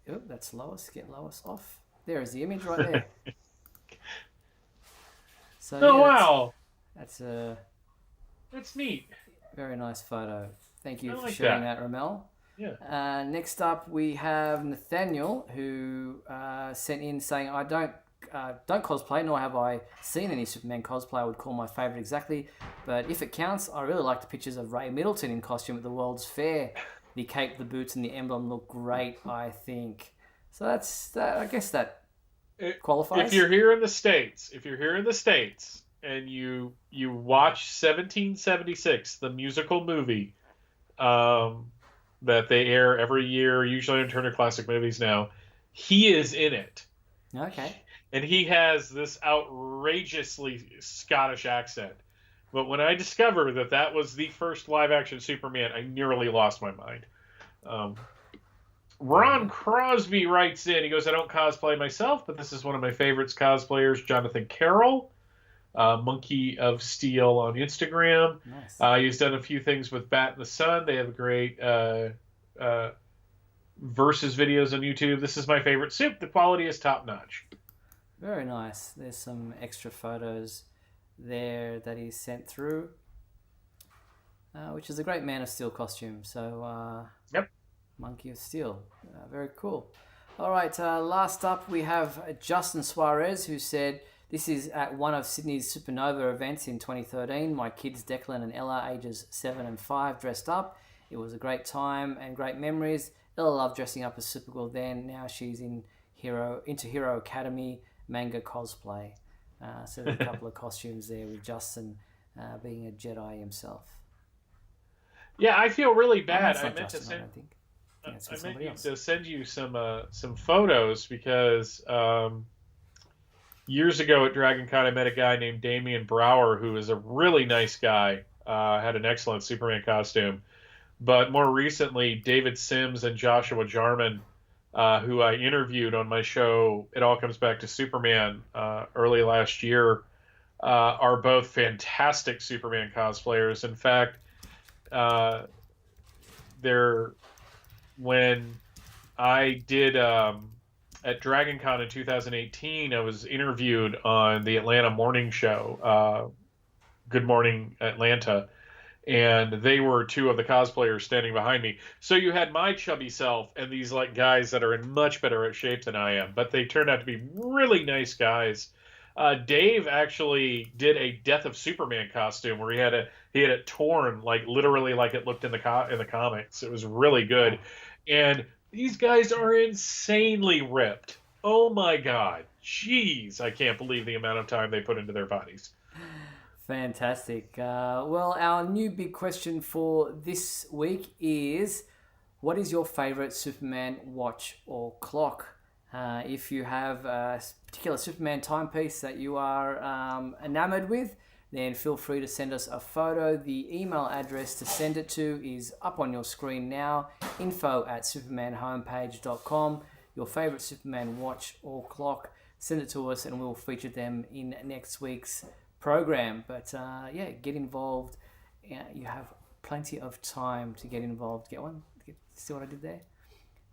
Oh, that's Lois. Get Lois off. There is the image right there. So, wow. That's neat. Very nice photo. Thank you for like sharing that, Ramel. Yeah. Next up, we have Nathaniel, who sent in saying, I don't cosplay, nor have I seen any Superman cosplay I would call my favourite exactly, but if it counts, I really like the pictures of Ray Middleton in costume at the World's Fair The cape, the boots, and the emblem look great, I think. So that's that. I guess that qualifies. If you're here in the States, and you watch 1776, the musical movie that they air every year, usually on Turner Classic Movies now, he is in it. Okay. And he has this outrageously Scottish accent. But when I discovered that that was the first live-action Superman, I nearly lost my mind. Ron Crosby writes in. He goes, I don't cosplay myself, but this is one of my favorites cosplayers, Jonathan Carroll, Monkey of Steel on Instagram. Nice. He's done a few things with Bat in the Sun. They have great versus videos on YouTube. This is my favorite suit. The quality is top-notch. Very nice. There's some extra photos there that he sent through, which is a great Man of Steel costume. So, yep. Monkey of Steel. Very cool. All right, last up we have Justin Suarez, who said, this is at one of Sydney's Supernova events in 2013. My kids Declan and Ella, ages 7 and 5, dressed up. It was a great time and great memories. Ella loved dressing up as Supergirl then. Now she's into Hero Academy manga cosplay. So there's a couple of costumes there with Justin being a Jedi himself. Yeah, I feel really bad. I meant to send you some photos because years ago at Dragon Con I met a guy named Damian Brower who is a really nice guy. Had an excellent Superman costume. But more recently, David Sims and Joshua Jarman, who I interviewed on my show, It All Comes Back to Superman, early last year, are both fantastic Superman cosplayers. In fact, when I did at Dragon Con in 2018, I was interviewed on the Atlanta morning show, Good Morning Atlanta, and they were two of the cosplayers standing behind me. So you had my chubby self and these like guys that are in much better shape than I am, but they turned out to be really nice guys. Dave actually did a Death of Superman costume where he had it torn like literally like it looked in the comics. It was really good, and these guys are insanely ripped. Oh my god, jeez, I can't believe the amount of time they put into their bodies. Fantastic. Well, our new big question for this week is, what is your favorite Superman watch or clock? If you have a particular Superman timepiece that you are enamored with, then feel free to send us a photo. The email address to send it to is up on your screen now, info@supermanhomepage.com. Your favorite Superman watch or clock, send it to us and we'll feature them in next week's program. But get involved. You have plenty of time to get involved. Get one? See what I did there?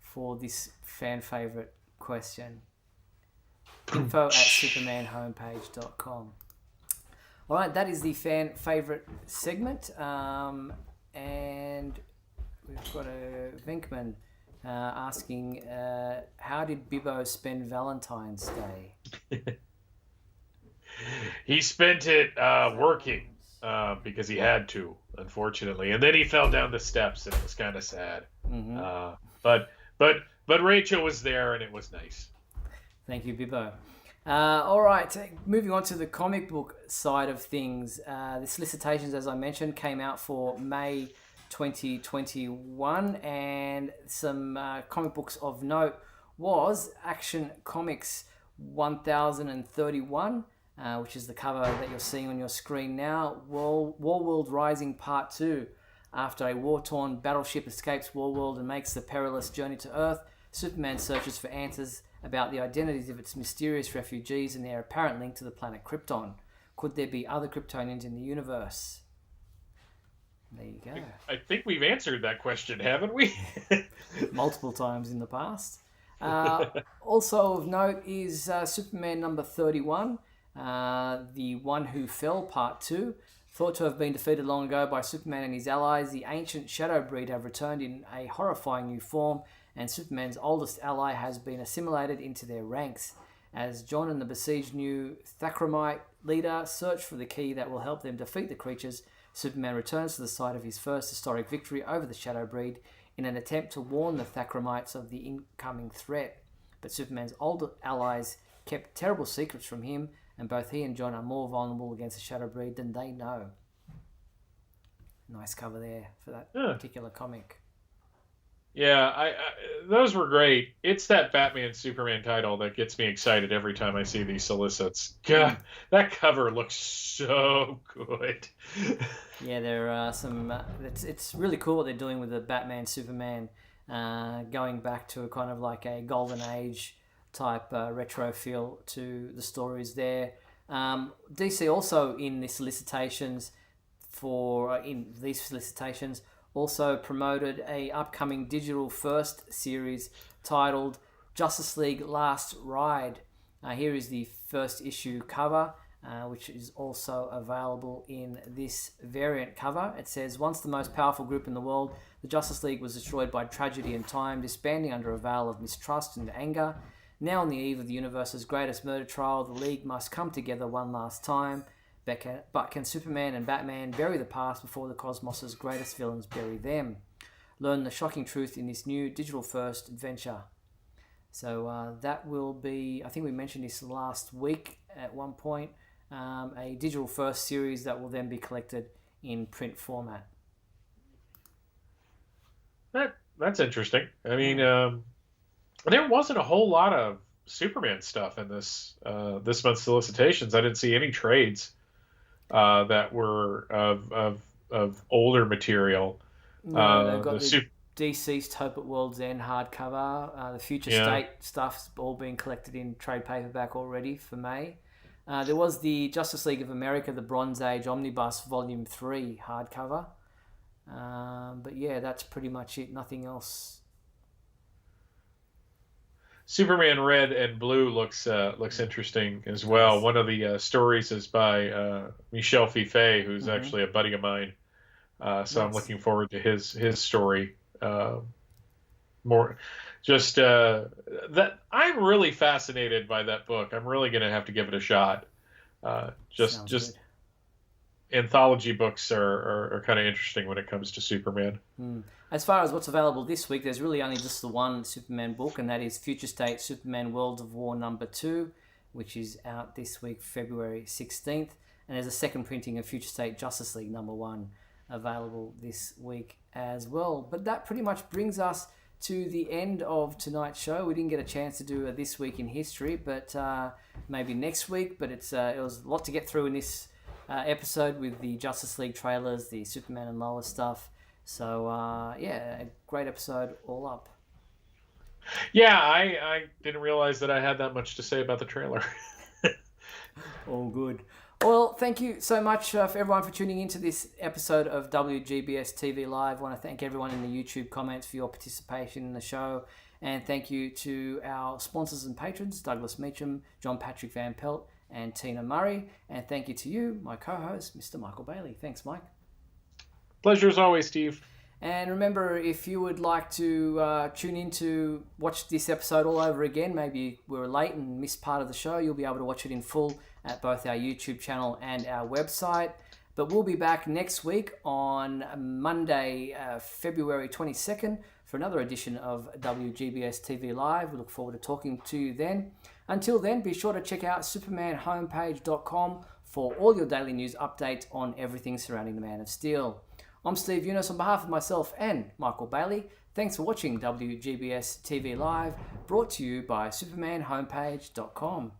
For this fan favorite question. info@supermanhomepage.com. All right, that is the fan favorite segment. And we've got a Vinkman asking, how did Bibbo spend Valentine's Day? He spent it working because he had to, unfortunately, and then he fell down the steps, and it was kind of sad. Mm-hmm. But Rachel was there, and it was nice. Thank you, Bibbo. All right, moving on to the comic book side of things. The solicitations, as I mentioned, came out for May 2021, and some comic books of note was Action Comics 1031. Which is the cover that you're seeing on your screen now. Warworld Rising Part 2. After a war-torn battleship escapes Warworld and makes the perilous journey to Earth, Superman searches for answers about the identities of its mysterious refugees and their apparent link to the planet Krypton. Could there be other Kryptonians in the universe? There you go. I think we've answered that question, haven't we? Multiple times in the past. Also of note is Superman number 31. The One Who Fell Part 2. Thought to have been defeated long ago by Superman and his allies, the ancient Shadow Breed have returned in a horrifying new form, and Superman's oldest ally has been assimilated into their ranks. As John and the besieged new Thackromite leader search for the key that will help them defeat the creatures, Superman returns to the site of his first historic victory over the Shadow Breed in an attempt to warn the Thackromites of the incoming threat. But Superman's older allies kept terrible secrets from him, and both he and John are more vulnerable against the Shadow Breed than they know. Nice cover there for that particular comic. Yeah, I those were great. It's that Batman Superman title that gets me excited every time I see these solicits. God, that cover looks so good. Yeah, there are some. It's really cool what they're doing with the Batman Superman, going back to a kind of like a golden age type retro feel to the stories there. DC also in the solicitations also promoted a upcoming digital first series titled Justice League Last Ride. Here is the first issue cover, which is also available in this variant cover. It says, once the most powerful group in the world, the Justice League was destroyed by tragedy and time, disbanding under a veil of mistrust and anger. Now on the eve of the universe's greatest murder trial, the League must come together one last time. But can Superman and Batman bury the past before the cosmos's greatest villains bury them? Learn the shocking truth in this new digital-first adventure. So that will be, I think we mentioned this last week at one point, a digital-first series that will then be collected in print format. That's interesting. I mean, there wasn't a whole lot of Superman stuff in this month's solicitations. I didn't see any trades that were of older material. No, they've got the Deceased Hope at World's End hardcover. The Future State stuff's all been collected in trade paperback already for May. There was the Justice League of America, the Bronze Age Omnibus Volume 3 hardcover. But yeah, that's pretty much it. Nothing else. Superman Red and Blue looks interesting as well. Yes. One of the stories is by Michel Fiffe, who's actually a buddy of mine. So I'm looking forward to his story. More, just that I'm really fascinated by that book. I'm really going to have to give it a shot. Just anthology books are kind of interesting when it comes to Superman. As far as what's available this week, there's really only just the one Superman book, and that is Future State Superman World of War #2, which is out this week, February 16th. And there's a second printing of Future State Justice League #1 available this week as well. But that pretty much brings us to the end of tonight's show. We didn't get a chance to do a This Week in History, but maybe next week. But it was a lot to get through in this episode with the Justice League trailers, the Superman and Lois stuff. So, a great episode all up. Yeah, I didn't realize that I had that much to say about the trailer. All good. Well, thank you so much for everyone for tuning into this episode of WGBS TV Live. I want to thank everyone in the YouTube comments for your participation in the show. And thank you to our sponsors and patrons, Douglas Meacham, John Patrick Van Pelt, and Tina Murray. And thank you to you, my co-host, Mr. Michael Bailey. Thanks, Mike. Pleasure as always, Steve. And remember, if you would like to tune in to watch this episode all over again, maybe we were late and missed part of the show, you'll be able to watch it in full at both our YouTube channel and our website. But we'll be back next week on Monday, February 22nd for another edition of WGBS TV Live. We look forward to talking to you then. Until then, be sure to check out supermanhomepage.com for all your daily news updates on everything surrounding the Man of Steel. I'm Steve Yunus on behalf of myself and Michael Bailey. Thanks for watching WGBS TV Live, brought to you by supermanhomepage.com.